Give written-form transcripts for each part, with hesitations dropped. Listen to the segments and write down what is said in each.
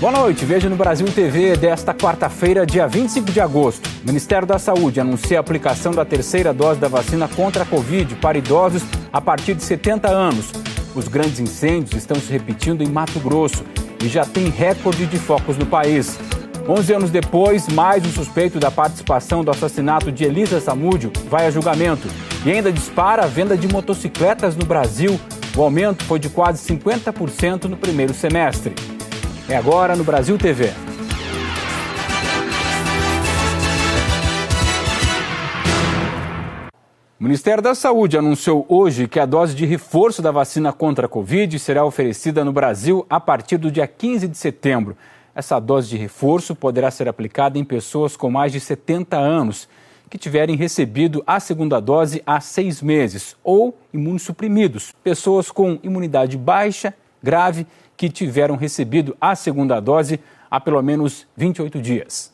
Boa noite, veja no Brasil TV desta quarta-feira, dia 25 de agosto. O Ministério da Saúde anuncia a aplicação da terceira dose da vacina contra a Covid para idosos a partir de 70 anos. Os grandes incêndios estão se repetindo em Mato Grosso e já tem recorde de focos no país. 11 anos depois, mais um suspeito da participação do assassinato de Elisa Samúdio vai a julgamento. E ainda dispara a venda de motocicletas no Brasil. O aumento foi de quase 50% no primeiro semestre. É agora no Brasil TV. O Ministério da Saúde anunciou hoje que a dose de reforço da vacina contra a Covid será oferecida no Brasil a partir do dia 15 de setembro. Essa dose de reforço poderá ser aplicada em pessoas com mais de 70 anos que tiverem recebido a segunda dose há 6 meses ou imunossuprimidos, pessoas com imunidade baixa, grave, que tiveram recebido a segunda dose há pelo menos 28 dias.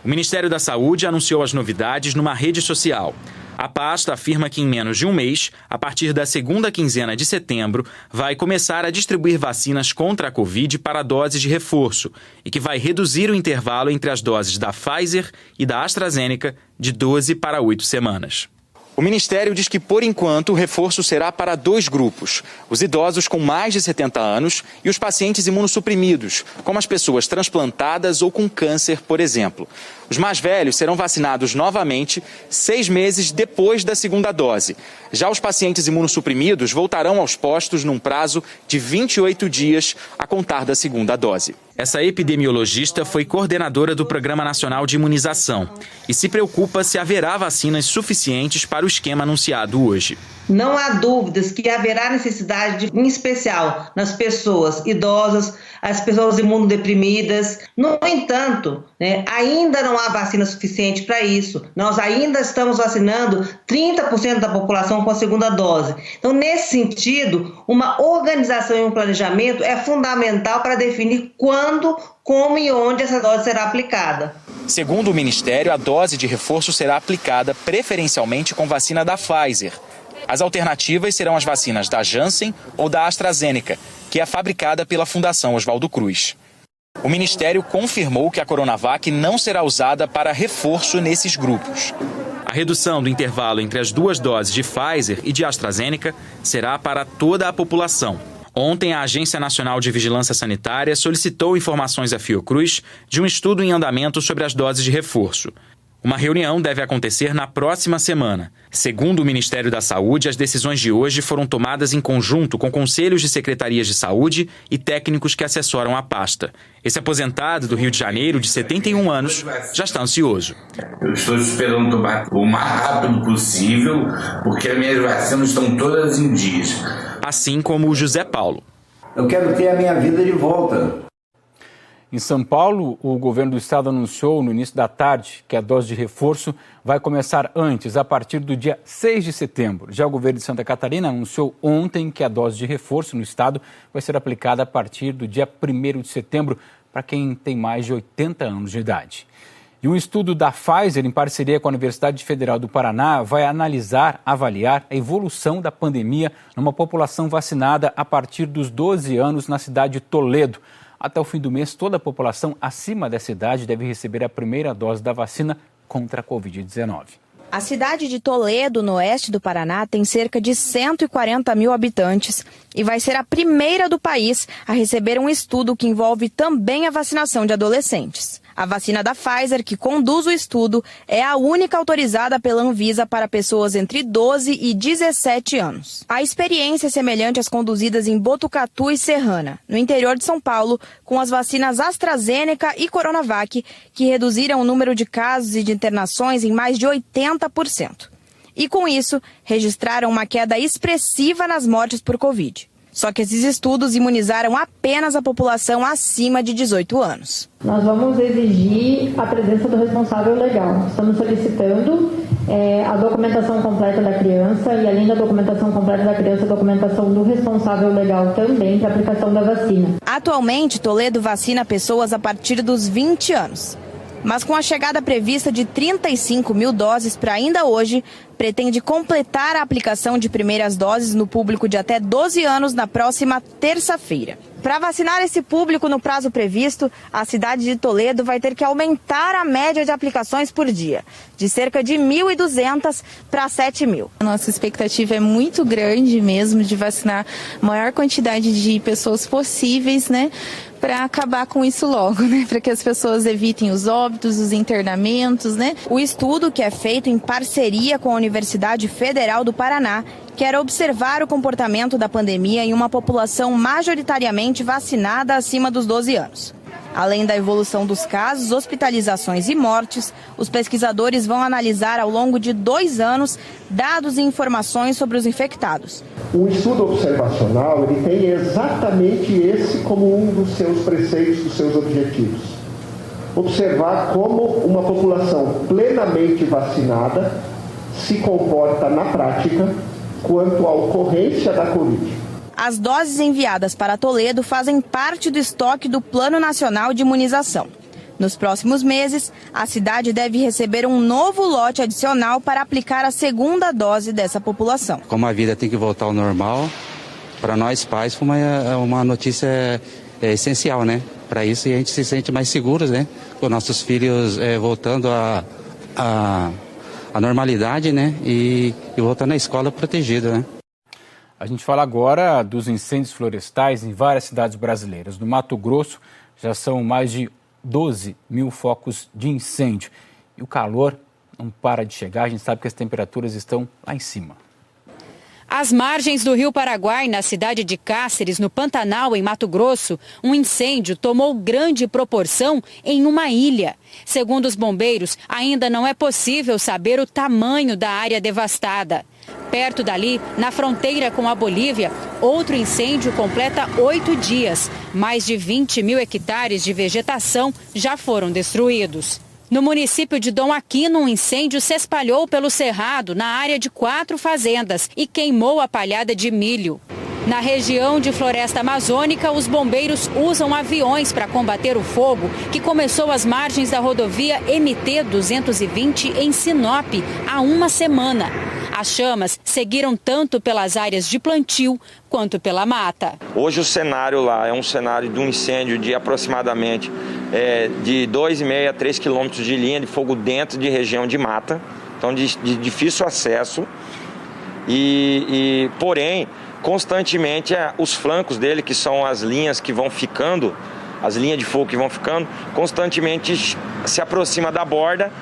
O Ministério da Saúde anunciou as novidades numa rede social. A pasta afirma que em menos de um mês, a partir da segunda quinzena de setembro, vai começar a distribuir vacinas contra a Covid para doses de reforço e que vai reduzir o intervalo entre as doses da Pfizer e da AstraZeneca de 12 para 8 semanas. O Ministério diz que, por enquanto, o reforço será para 2 grupos: os idosos com mais de 70 anos e os pacientes imunossuprimidos, como as pessoas transplantadas ou com câncer, por exemplo. Os mais velhos serão vacinados novamente 6 meses depois da segunda dose. Já os pacientes imunossuprimidos voltarão aos postos num prazo de 28 dias a contar da segunda dose. Essa epidemiologista foi coordenadora do Programa Nacional de Imunização e se preocupa se haverá vacinas suficientes para o esquema anunciado hoje. Não há dúvidas que haverá necessidade, em especial nas pessoas idosas, as pessoas imunodeprimidas. No entanto, ainda não há vacina suficiente para isso. Nós ainda estamos vacinando 30% da população com a segunda dose. Então, nesse sentido, uma organização e um planejamento é fundamental para definir quando, como e onde essa dose será aplicada. Segundo o Ministério, a dose de reforço será aplicada preferencialmente com vacina da Pfizer. As alternativas serão as vacinas da Janssen ou da AstraZeneca, que é fabricada pela Fundação Oswaldo Cruz. O Ministério confirmou que a Coronavac não será usada para reforço nesses grupos. A redução do intervalo entre as 2 doses de Pfizer e de AstraZeneca será para toda a população. Ontem, a Agência Nacional de Vigilância Sanitária solicitou informações à Fiocruz de um estudo em andamento sobre as doses de reforço. Uma reunião deve acontecer na próxima semana. Segundo o Ministério da Saúde, as decisões de hoje foram tomadas em conjunto com conselhos de secretarias de saúde e técnicos que assessoram a pasta. Esse aposentado do Rio de Janeiro, de 71 anos, já está ansioso. Eu estou esperando tomar o mais rápido possível, porque as minhas vacinas estão todas em dias. Assim como o José Paulo. Eu quero ter a minha vida de volta. Em São Paulo, o governo do estado anunciou no início da tarde que a dose de reforço vai começar antes, a partir do dia 6 de setembro. Já o governo de Santa Catarina anunciou ontem que a dose de reforço no estado vai ser aplicada a partir do dia 1º de setembro para quem tem mais de 80 anos de idade. E um estudo da Pfizer, em parceria com a Universidade Federal do Paraná, vai avaliar a evolução da pandemia numa população vacinada a partir dos 12 anos na cidade de Toledo. Até o fim do mês, toda a população acima dessa idade deve receber a primeira dose da vacina contra a Covid-19. A cidade de Toledo, no oeste do Paraná, tem cerca de 140 mil habitantes e vai ser a primeira do país a receber um estudo que envolve também a vacinação de adolescentes. A vacina da Pfizer, que conduz o estudo, é a única autorizada pela Anvisa para pessoas entre 12 e 17 anos. A experiência é semelhante às conduzidas em Botucatu e Serrana, no interior de São Paulo, com as vacinas AstraZeneca e Coronavac, que reduziram o número de casos e de internações em mais de 80%. E com isso, registraram uma queda expressiva nas mortes por Covid. Só que esses estudos imunizaram apenas a população acima de 18 anos. Nós vamos exigir a presença do responsável legal. Estamos solicitando a documentação completa da criança e, além da documentação completa da criança, a documentação do responsável legal também para a aplicação da vacina. Atualmente, Toledo vacina pessoas a partir dos 20 anos. Mas com a chegada prevista de 35 mil doses para ainda hoje, pretende completar a aplicação de primeiras doses no público de até 12 anos na próxima terça-feira. Para vacinar esse público no prazo previsto, a cidade de Toledo vai ter que aumentar a média de aplicações por dia, de cerca de 1.200 para 7.000. A nossa expectativa é muito grande mesmo de vacinar a maior quantidade de pessoas possíveis, né? Para acabar com isso logo, né? Para que as pessoas evitem os óbitos, os internamentos, né? O estudo, que é feito em parceria com a Universidade Federal do Paraná, quer observar o comportamento da pandemia em uma população majoritariamente vacinada acima dos 12 anos. Além da evolução dos casos, hospitalizações e mortes, os pesquisadores vão analisar ao longo de 2 anos dados e informações sobre os infectados. O estudo observacional ele tem exatamente esse como um dos seus preceitos, dos seus objetivos. Observar como uma população plenamente vacinada se comporta na prática quanto à ocorrência da Covid. As doses enviadas para Toledo fazem parte do estoque do Plano Nacional de Imunização. Nos próximos meses, a cidade deve receber um novo lote adicional para aplicar a segunda dose dessa população. Como a vida tem que voltar ao normal, para nós pais foi uma notícia essencial, né? Para isso a gente se sente mais seguros, né? Com nossos filhos voltando à normalidade, né? E voltando à escola protegida, né? A gente fala agora dos incêndios florestais em várias cidades brasileiras. No Mato Grosso já são mais de 12.000 focos de incêndio. E o calor não para de chegar, a gente sabe que as temperaturas estão lá em cima. Às margens do Rio Paraguai, na cidade de Cáceres, no Pantanal, em Mato Grosso, um incêndio tomou grande proporção em uma ilha. Segundo os bombeiros, ainda não é possível saber o tamanho da área devastada. Perto dali, na fronteira com a Bolívia, outro incêndio completa 8 dias. Mais de 20.000 hectares de vegetação já foram destruídos. No município de Dom Aquino, um incêndio se espalhou pelo cerrado na área de 4 fazendas e queimou a palhada de milho. Na região de Floresta Amazônica, os bombeiros usam aviões para combater o fogo, que começou às margens da rodovia MT-220 em Sinop há uma semana. As chamas seguiram tanto pelas áreas de plantio quanto pela mata. Hoje o cenário lá é um cenário de um incêndio de aproximadamente de 2,5 a 3 quilômetros de linha de fogo dentro de região de mata, então de difícil acesso porém, constantemente os flancos dele, que são as linhas que vão ficando, as linhas de fogo que vão ficando, constantemente se aproxima da borda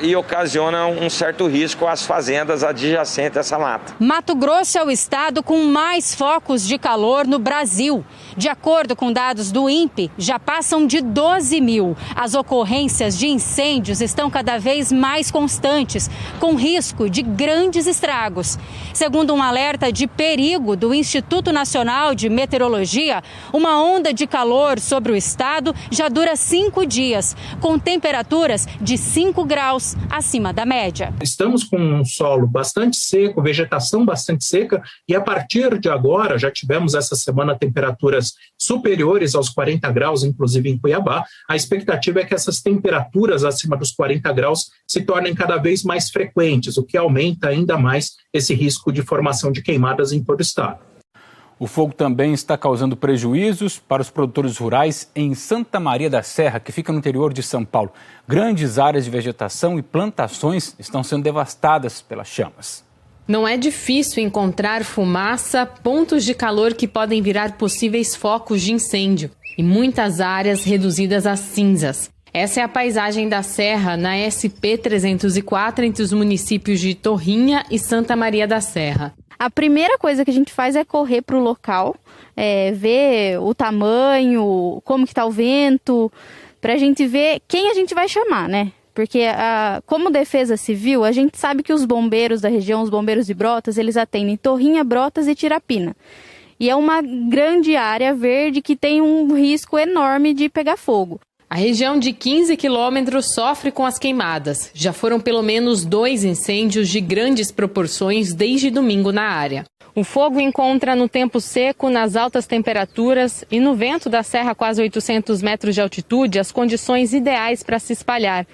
e ocasiona um certo risco às fazendas adjacentes a essa mata. Mato Grosso é o estado com mais focos de calor no Brasil. De acordo com dados do INPE, já passam de 12.000. As ocorrências de incêndios estão cada vez mais constantes, com risco de grandes estragos. Segundo um alerta de perigo do Instituto Nacional de Meteorologia, uma onda de calor sobre o estado já dura 5 dias, com temperaturas de 5 graus acima da média. Estamos com um solo bastante seco, vegetação bastante seca, e a partir de agora, já tivemos essa semana temperaturas superiores aos 40 graus, inclusive em Cuiabá. A expectativa é que essas temperaturas acima dos 40 graus se tornem cada vez mais frequentes, o que aumenta ainda mais esse risco de formação de queimadas em todo o estado. O fogo também está causando prejuízos para os produtores rurais em Santa Maria da Serra, que fica no interior de São Paulo. Grandes áreas de vegetação e plantações estão sendo devastadas pelas chamas. Não é difícil encontrar fumaça, pontos de calor que podem virar possíveis focos de incêndio e muitas áreas reduzidas a cinzas. Essa é a paisagem da serra na SP-304 entre os municípios de Torrinha e Santa Maria da Serra. A primeira coisa que a gente faz é correr para o local, ver o tamanho, como que está o vento, para a gente ver quem a gente vai chamar, né? Porque como defesa civil, a gente sabe que os bombeiros da região, os bombeiros de Brotas, eles atendem Torrinha, Brotas e Tirapina. E é uma grande área verde que tem um risco enorme de pegar fogo. A região de 15 quilômetros sofre com as queimadas. Já foram pelo menos 2 incêndios de grandes proporções desde domingo na área. O fogo encontra no tempo seco, nas altas temperaturas e no vento da serra a quase 800 metros de altitude as condições ideais para se espalhar.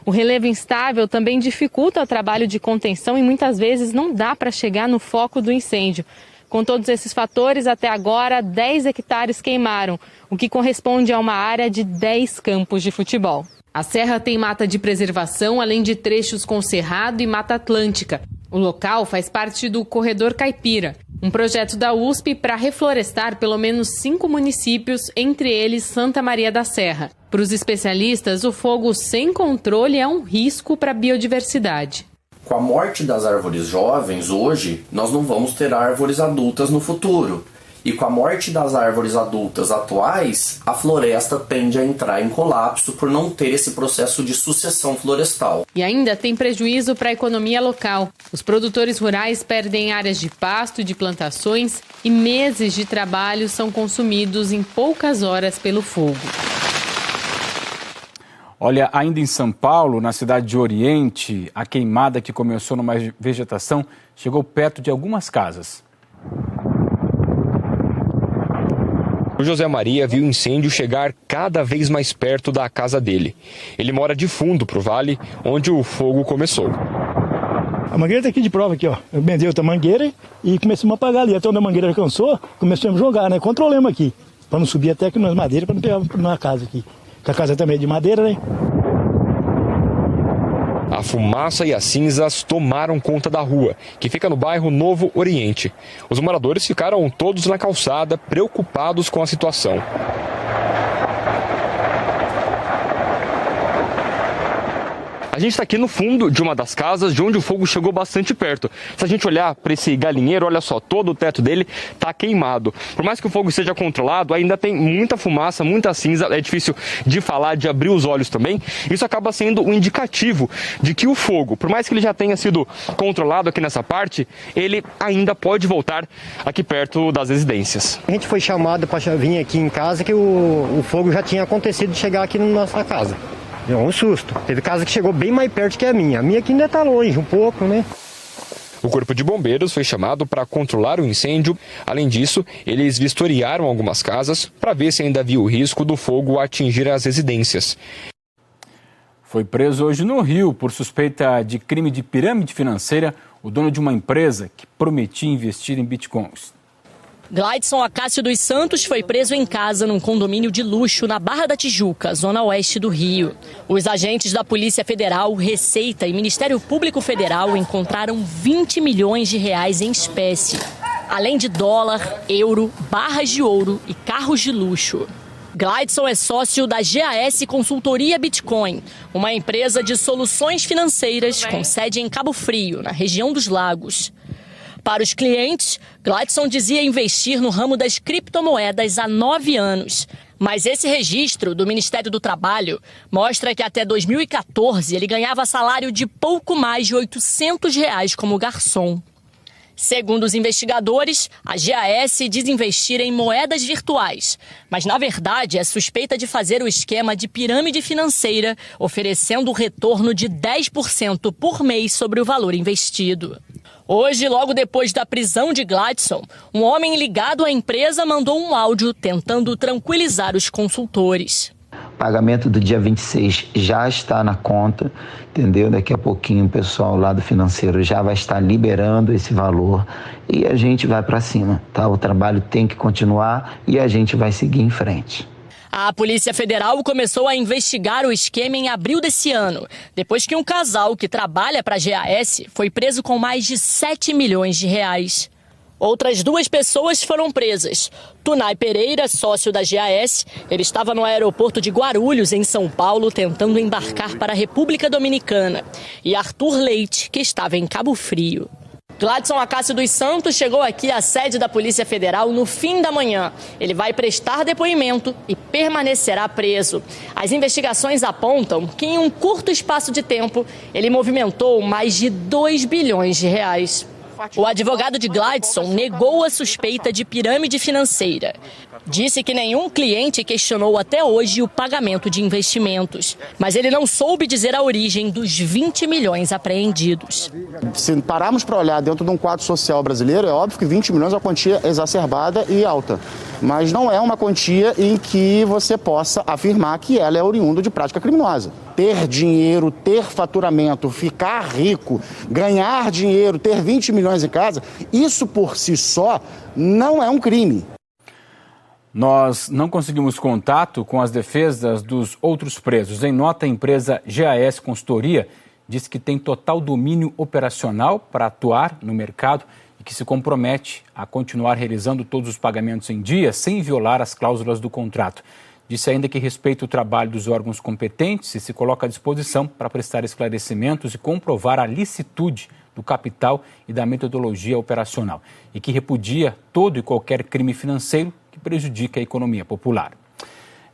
O relevo instável também dificulta o trabalho de contenção e muitas vezes não dá para chegar no foco do incêndio. Com todos esses fatores, até agora, 10 hectares queimaram, o que corresponde a uma área de 10 campos de futebol. A serra tem mata de preservação, além de trechos com cerrado e mata atlântica. O local faz parte do Corredor Caipira, um projeto da USP para reflorestar pelo menos 5 municípios, entre eles Santa Maria da Serra. Para os especialistas, o fogo sem controle é um risco para a biodiversidade. Com a morte das árvores jovens, hoje, nós não vamos ter árvores adultas no futuro. E com a morte das árvores adultas atuais, a floresta tende a entrar em colapso por não ter esse processo de sucessão florestal. E ainda tem prejuízo para a economia local. Os produtores rurais perdem áreas de pasto e de plantações e meses de trabalho são consumidos em poucas horas pelo fogo. Olha, ainda em São Paulo, na cidade de Oriente, a queimada que começou numa vegetação chegou perto de algumas casas. O José Maria viu o incêndio chegar cada vez mais perto da casa dele. Ele mora de fundo para o vale, onde o fogo começou. A mangueira está aqui de prova, aqui, ó. Eu bendei outra mangueira e começamos a apagar ali. Até onde a mangueira cansou, começamos a jogar, né? Controlamos aqui, para não subir até aqui nas madeiras, para não pegar na casa aqui. Porque a casa também é de madeira, né? A fumaça e as cinzas tomaram conta da rua, que fica no bairro Novo Oriente. Os moradores ficaram todos na calçada, preocupados com a situação. A gente está aqui no fundo de uma das casas de onde o fogo chegou bastante perto. Se a gente olhar para esse galinheiro, olha só, todo o teto dele está queimado. Por mais que o fogo esteja controlado, ainda tem muita fumaça, muita cinza, é difícil de falar, de abrir os olhos também. Isso acaba sendo um indicativo de que o fogo, por mais que ele já tenha sido controlado aqui nessa parte, ele ainda pode voltar aqui perto das residências. A gente foi chamado para vir aqui em casa que o fogo já tinha acontecido de chegar aqui na nossa casa. Deu um susto. Teve casa que chegou bem mais perto que a minha. A minha aqui ainda está longe um pouco, né? O Corpo de Bombeiros foi chamado para controlar o incêndio. Além disso, eles vistoriaram algumas casas para ver se ainda havia o risco do fogo atingir as residências. Foi preso hoje no Rio por suspeita de crime de pirâmide financeira o dono de uma empresa que prometia investir em bitcoins. Glaidson Acácio dos Santos foi preso em casa num condomínio de luxo na Barra da Tijuca, zona oeste do Rio. Os agentes da Polícia Federal, Receita e Ministério Público Federal encontraram 20 milhões de reais em espécie, além de dólar, euro, barras de ouro e carros de luxo. Glaidson é sócio da GAS Consultoria Bitcoin, uma empresa de soluções financeiras com sede em Cabo Frio, na região dos Lagos. Para os clientes, Glaidson dizia investir no ramo das criptomoedas há 9 anos. Mas esse registro do Ministério do Trabalho mostra que até 2014 ele ganhava salário de pouco mais de R$800 como garçom. Segundo os investigadores, a GAS diz investir em moedas virtuais, mas na verdade é suspeita de fazer o esquema de pirâmide financeira, oferecendo um retorno de 10% por mês sobre o valor investido. Hoje, logo depois da prisão de Glaidson, um homem ligado à empresa mandou um áudio tentando tranquilizar os consultores. O pagamento do dia 26 já está na conta, entendeu? Daqui a pouquinho o pessoal lá do financeiro já vai estar liberando esse valor e a gente vai para cima, tá? O trabalho tem que continuar e a gente vai seguir em frente. A Polícia Federal começou a investigar o esquema em abril desse ano, depois que um casal que trabalha para a GAS foi preso com mais de 7 milhões de reais. Outras 2 pessoas foram presas. Tunay Pereira, sócio da GAS, ele estava no aeroporto de Guarulhos, em São Paulo, tentando embarcar para a República Dominicana. E Arthur Leite, que estava em Cabo Frio. Glaidson Acácio dos Santos chegou aqui à sede da Polícia Federal no fim da manhã. Ele vai prestar depoimento e permanecerá preso. As investigações apontam que em um curto espaço de tempo ele movimentou mais de 2 bilhões de reais. O advogado de Glaidson negou a suspeita de pirâmide financeira. Disse que nenhum cliente questionou até hoje o pagamento de investimentos. Mas ele não soube dizer a origem dos 20 milhões apreendidos. Se pararmos para olhar dentro de um quadro social brasileiro, é óbvio que 20 milhões é uma quantia exacerbada e alta. Mas não é uma quantia em que você possa afirmar que ela é oriunda de prática criminosa. ter dinheiro, ter faturamento, ficar rico, ganhar dinheiro, ter 20 milhões em casa, isso por si só não é um crime. Nós não conseguimos contato com as defesas dos outros presos. Em nota, a empresa GAS Consultoria diz que tem total domínio operacional para atuar no mercado e que se compromete a continuar realizando todos os pagamentos em dia sem violar as cláusulas do contrato. Disse ainda que respeita o trabalho dos órgãos competentes e se coloca à disposição para prestar esclarecimentos e comprovar a licitude do capital e da metodologia operacional e que repudia todo e qualquer crime financeiro que prejudique a economia popular.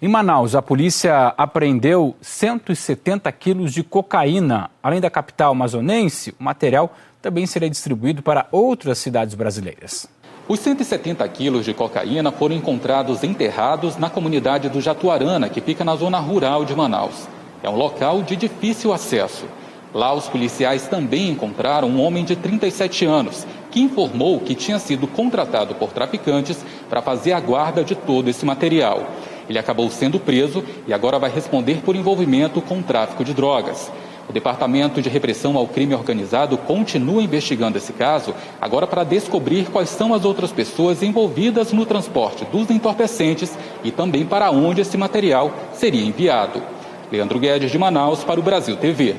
Em Manaus, a polícia apreendeu 170 quilos de cocaína. Além da capital amazonense, o material também será distribuído para outras cidades brasileiras. Os 170 quilos de cocaína foram encontrados enterrados na comunidade do Jatuarana, que fica na zona rural de Manaus. É um local de difícil acesso. Lá, os policiais também encontraram um homem de 37 anos, que informou que tinha sido contratado por traficantes para fazer a guarda de todo esse material. Ele acabou sendo preso e agora vai responder por envolvimento com o tráfico de drogas. O Departamento de Repressão ao Crime Organizado continua investigando esse caso, agora para descobrir quais são as outras pessoas envolvidas no transporte dos entorpecentes e também para onde esse material seria enviado. Leandro Guedes, de Manaus, para o Brasil TV.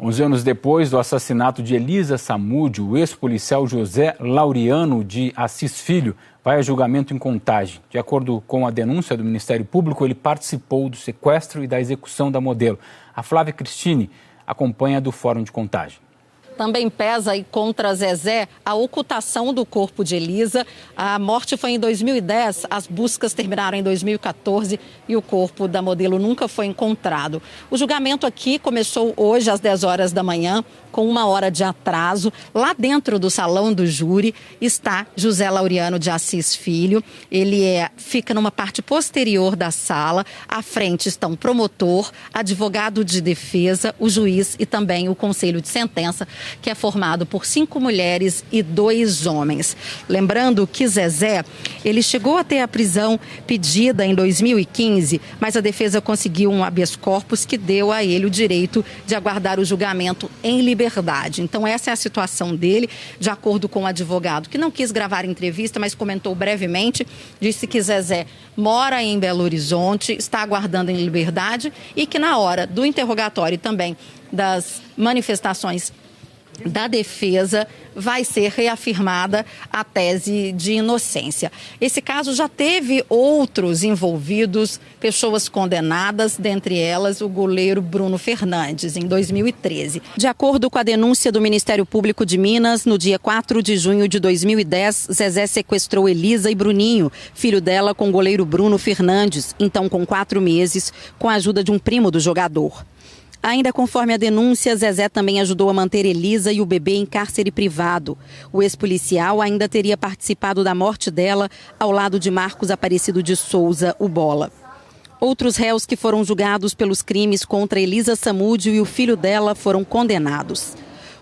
11 anos depois do assassinato de Elisa Samúdio, o ex-policial José Laureano de Assis Filho vai a julgamento em Contagem. De acordo com a denúncia do Ministério Público, ele participou do sequestro e da execução da modelo. A Flávia Cristine acompanha do Fórum de Contagem. Também pesa aí contra Zezé a ocultação do corpo de Elisa. A morte foi em 2010, as buscas terminaram em 2014 e o corpo da modelo nunca foi encontrado. O julgamento aqui começou hoje às 10 horas da manhã, com 1 hora de atraso. Lá dentro do salão do júri está José Laureano de Assis Filho. Ele fica numa parte posterior da sala. À frente estão o promotor, advogado de defesa, o juiz e também o conselho de sentença, que é formado por 5 mulheres e 2 homens. Lembrando que Zezé, ele chegou a ter a prisão pedida em 2015, mas a defesa conseguiu um habeas corpus que deu a ele o direito de aguardar o julgamento em liberdade. Então essa é a situação dele, de acordo com o advogado, que não quis gravar entrevista, mas comentou brevemente, disse que Zezé mora em Belo Horizonte, está aguardando em liberdade e que na hora do interrogatório e também das manifestações da defesa vai ser reafirmada a tese de inocência. Esse caso já teve outros envolvidos, pessoas condenadas, dentre elas o goleiro Bruno Fernandes, em 2013. De acordo com a denúncia do Ministério Público de Minas, no dia 4 de junho de 2010, Zezé sequestrou Elisa e Bruninho, filho dela, com o goleiro Bruno Fernandes, então com 4 meses, com a ajuda de um primo do jogador. Ainda conforme a denúncia, Zezé também ajudou a manter Elisa e o bebê em cárcere privado. O ex-policial ainda teria participado da morte dela ao lado de Marcos Aparecido de Souza, o Bola. Outros réus que foram julgados pelos crimes contra Elisa Samúdio e o filho dela foram condenados.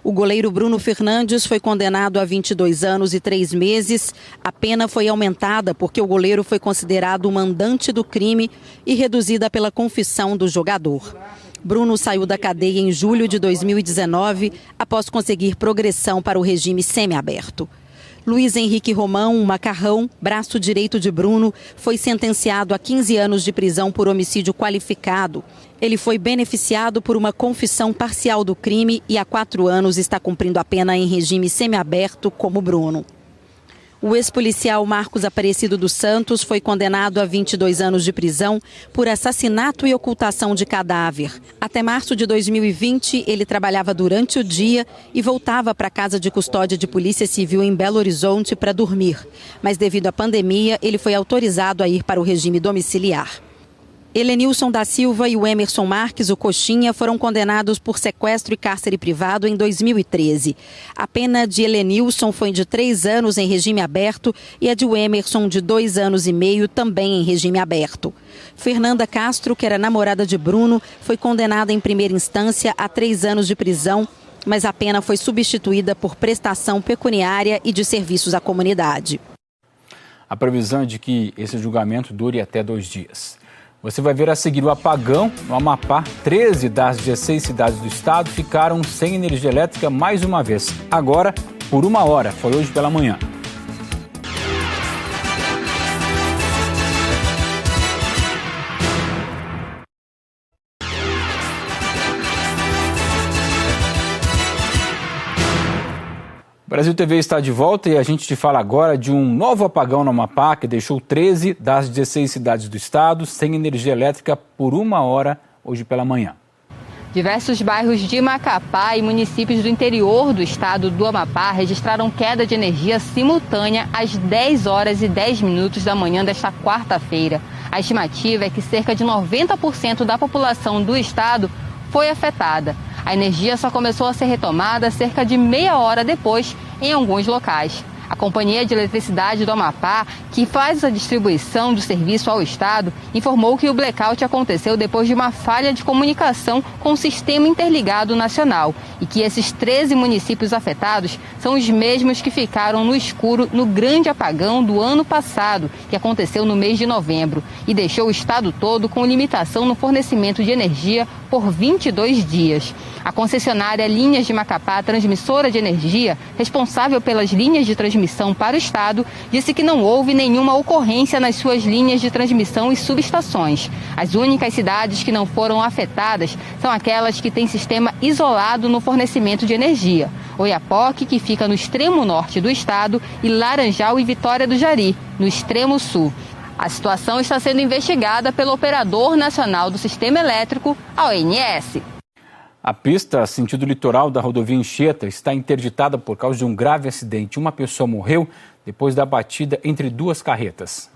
O goleiro Bruno Fernandes foi condenado a 22 anos e 3 meses. A pena foi aumentada porque o goleiro foi considerado o mandante do crime e reduzida pela confissão do jogador. Bruno saiu da cadeia em julho de 2019, após conseguir progressão para o regime semiaberto. Luiz Henrique Romão, um macarrão, braço direito de Bruno, foi sentenciado a 15 anos de prisão por homicídio qualificado. Ele foi beneficiado por uma confissão parcial do crime e há 4 anos está cumprindo a pena em regime semiaberto, como Bruno. O ex-policial Marcos Aparecido dos Santos foi condenado a 22 anos de prisão por assassinato e ocultação de cadáver. Até março de 2020, ele trabalhava durante o dia e voltava para a casa de custódia de Polícia Civil em Belo Horizonte para dormir. Mas devido à pandemia, ele foi autorizado a ir para o regime domiciliar. Helenilson da Silva e o Emerson Marques, o Coxinha, foram condenados por sequestro e cárcere privado em 2013. A pena de Helenilson foi de 3 anos em regime aberto e a de Emerson de 2 anos e meio, também em regime aberto. Fernanda Castro, que era namorada de Bruno, foi condenada em primeira instância a 3 anos de prisão, mas a pena foi substituída por prestação pecuniária e de serviços à comunidade. A previsão é de que esse julgamento dure até 2 dias. Você vai ver a seguir o apagão no Amapá. 13 das 16 cidades do estado ficaram sem energia elétrica mais uma vez. Agora, por 1 hora. Foi hoje pela manhã. O Brasil TV está de volta e a gente te fala agora de um novo apagão no Amapá que deixou 13 das 16 cidades do estado sem energia elétrica por 1 hora hoje pela manhã. Diversos bairros de Macapá e municípios do interior do estado do Amapá registraram queda de energia simultânea às 10 horas e 10 minutos da manhã desta quarta-feira. A estimativa é que cerca de 90% da população do estado foi afetada. A energia só começou a ser retomada cerca de meia hora depois em alguns locais. A Companhia de Eletricidade do Amapá, que faz a distribuição do serviço ao estado, informou que o blackout aconteceu depois de uma falha de comunicação com o Sistema Interligado Nacional e que esses 13 municípios afetados são os mesmos que ficaram no escuro no grande apagão do ano passado, que aconteceu no mês de novembro e deixou o estado todo com limitação no fornecimento de energia por 22 dias. A concessionária Linhas de Macapá, transmissora de energia, responsável pelas linhas de transmissão para o estado, disse que não houve nenhuma ocorrência nas suas linhas de transmissão e subestações. As únicas cidades que não foram afetadas são aquelas que têm sistema isolado no fornecimento de energia. Oiapoque, que fica no extremo norte do estado, e Laranjal e Vitória do Jari, no extremo sul. A situação está sendo investigada pelo Operador Nacional do Sistema Elétrico, a ONS. A pista sentido litoral da rodovia Anchieta está interditada por causa de um grave acidente. Uma pessoa morreu depois da batida entre duas carretas.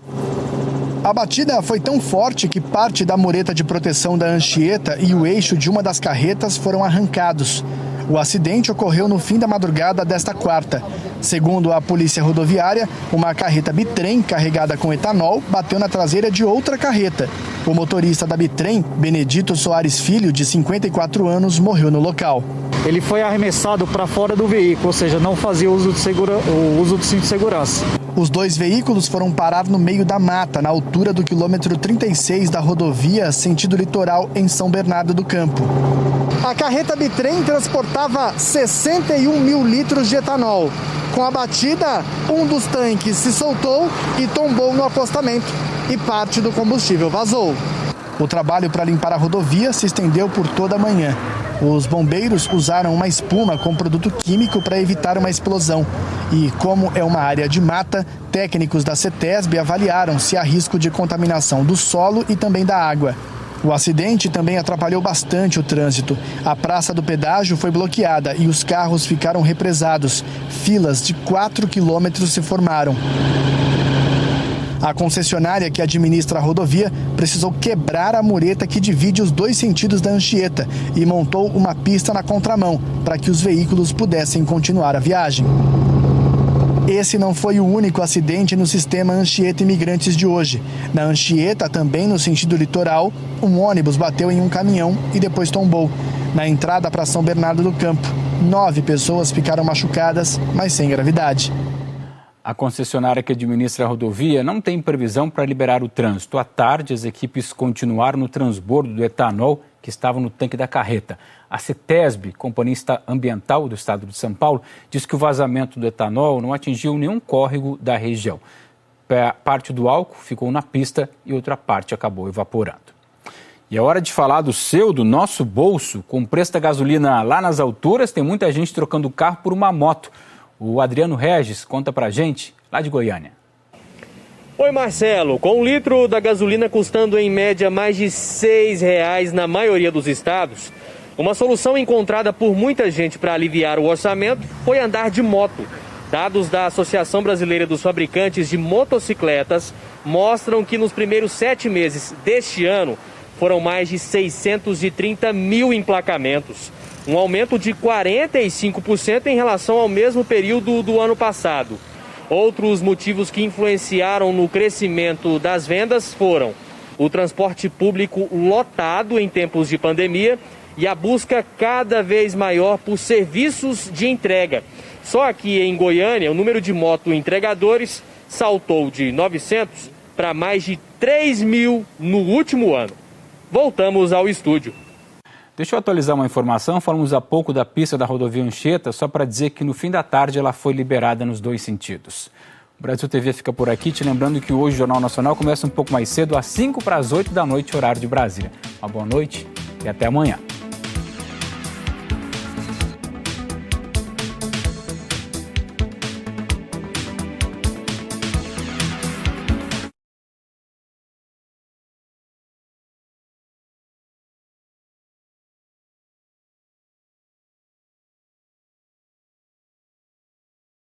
A batida foi tão forte que parte da mureta de proteção da Anchieta e o eixo de uma das carretas foram arrancados. O acidente ocorreu no fim da madrugada desta quarta. Segundo a Polícia Rodoviária, uma carreta bitrem carregada com etanol bateu na traseira de outra carreta. O motorista da bitrem, Benedito Soares Filho, de 54 anos, morreu no local. Ele foi arremessado para fora do veículo, ou seja, não fazia uso do cinto de segurança. Os dois veículos foram parar no meio da mata, na altura do quilômetro 36 da rodovia, sentido litoral, em São Bernardo do Campo. A carreta bitrem transportava 61 mil litros de etanol. Com a batida, um dos tanques se soltou e tombou no acostamento e parte do combustível vazou. O trabalho para limpar a rodovia se estendeu por toda a manhã. Os bombeiros usaram uma espuma com produto químico para evitar uma explosão. E, como é uma área de mata, técnicos da CETESB avaliaram se há risco de contaminação do solo e também da água. O acidente também atrapalhou bastante o trânsito. A praça do pedágio foi bloqueada e os carros ficaram represados. Filas de 4 quilômetros se formaram. A concessionária que administra a rodovia precisou quebrar a mureta que divide os dois sentidos da Anchieta e montou uma pista na contramão para que os veículos pudessem continuar a viagem. Esse não foi o único acidente no sistema Anchieta Imigrantes de hoje. Na Anchieta, também no sentido litoral, um ônibus bateu em um caminhão e depois tombou. Na entrada para São Bernardo do Campo, 9 pessoas ficaram machucadas, mas sem gravidade. A concessionária que administra a rodovia não tem previsão para liberar o trânsito. À tarde, as equipes continuaram no transbordo do etanol que estava no tanque da carreta. A CETESB, Companhia Ambiental do Estado de São Paulo, diz que o vazamento do etanol não atingiu nenhum córrego da região. Parte do álcool ficou na pista e outra parte acabou evaporando. E é hora de falar do nosso bolso. Com o preço da gasolina lá nas alturas, tem muita gente trocando o carro por uma moto. O Adriano Regis conta pra gente, lá de Goiânia. Oi, Marcelo. Com o litro da gasolina custando em média mais de R$ 6 na maioria dos estados, uma solução encontrada por muita gente para aliviar o orçamento foi andar de moto. Dados da Associação Brasileira dos Fabricantes de Motocicletas mostram que nos primeiros 7 meses deste ano foram mais de 630 mil emplacamentos. Um aumento de 45% em relação ao mesmo período do ano passado. Outros motivos que influenciaram no crescimento das vendas foram o transporte público lotado em tempos de pandemia e a busca cada vez maior por serviços de entrega. Só aqui em Goiânia, o número de moto entregadores saltou de 900 para mais de 3 mil no último ano. Voltamos ao estúdio. Deixa eu atualizar uma informação. Falamos há pouco da pista da rodovia Anchieta, só para dizer que no fim da tarde ela foi liberada nos 2 sentidos. O Brasil TV fica por aqui, te lembrando que hoje o Jornal Nacional começa um pouco mais cedo, às 7:55, horário de Brasília. Uma boa noite e até amanhã.